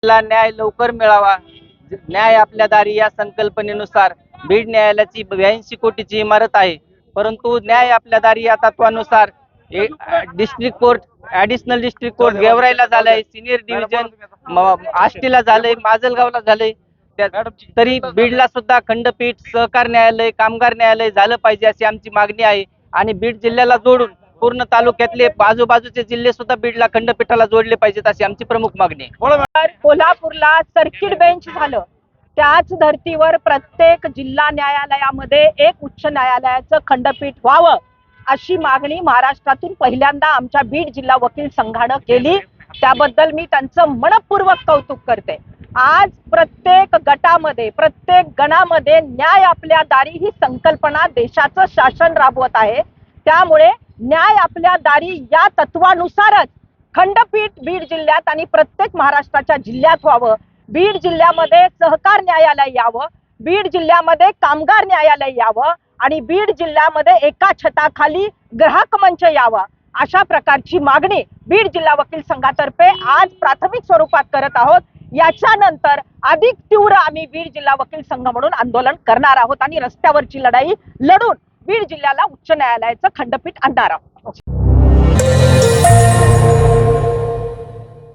ला न्याय लवकर मिळावा, न्याय आपल्या दारी या संकल्पनेनुसार बीड न्यायालयाची 82 कोटीची इमारत आहे, परंतु न्याय आपल्या दारी या तत्वानुसार district court, additional district court गेवराईला झालंय, सिनियर डिव्हिजन आष्टीला झालंय, माजलगावला झालंय, तरी बीडला सुद्धा खंडपीठ, सहकार न्यायालय, कामगार न्यायालय झालं पाहिजे अशी आमची मागणी आहे। आणि बीड जिल्ह्याला जोडून पूर्ण तालुक्यातले आजूबाजूचे जिल्हे सुद्धा बीडला खंडपीठाला जोडले पाहिजेत अशी आमची प्रमुख मागणी आहे। कोल्हापूरला सर्किट बेंच झालं, त्याच धर्तीवर प्रत्येक जिल्हा न्यायालयामध्ये एक उच्च न्यायालयाचं खंडपीठ व्हावं अशी मागणी महाराष्ट्रातून पहिल्यांदा आमच्या बीड जिल्हा वकील संघानं केली। त्याबद्दल मी त्यांचं मनपूर्वक कौतुक करते। आज प्रत्येक गटामध्ये, प्रत्येक गणामध्ये न्याय आपल्या दारी ही संकल्पना देशाचं शासन राबवत आहे। त्यामुळे न्याय आपल्या दारी या तत्वानुसारच खंडपीठ बीड जिल्ह्यात आणि प्रत्येक महाराष्ट्राच्या जिल्ह्यात व्हावं। बीड जिल्ह्यामध्ये सहकार न्यायालय यावं, बीड जिल्ह्यामध्ये कामगार न्यायालय यावं आणि बीड जिल्ह्यामध्ये एका छताखाली ग्राहक मंच यावा, अशा प्रकारची मागणी बीड जिल्हा वकील संघातर्फे आज प्राथमिक स्वरूपात करत आहोत। याच्यानंतर अधिक तीव्र आम्ही बीड जिल्हा वकील संघ म्हणून आंदोलन करणार आहोत आणि रस्त्यावरची लढाई लढून बीड जिल्ह्याला उच्च न्यायालयाचं खंडपीठ आणणार आहोत।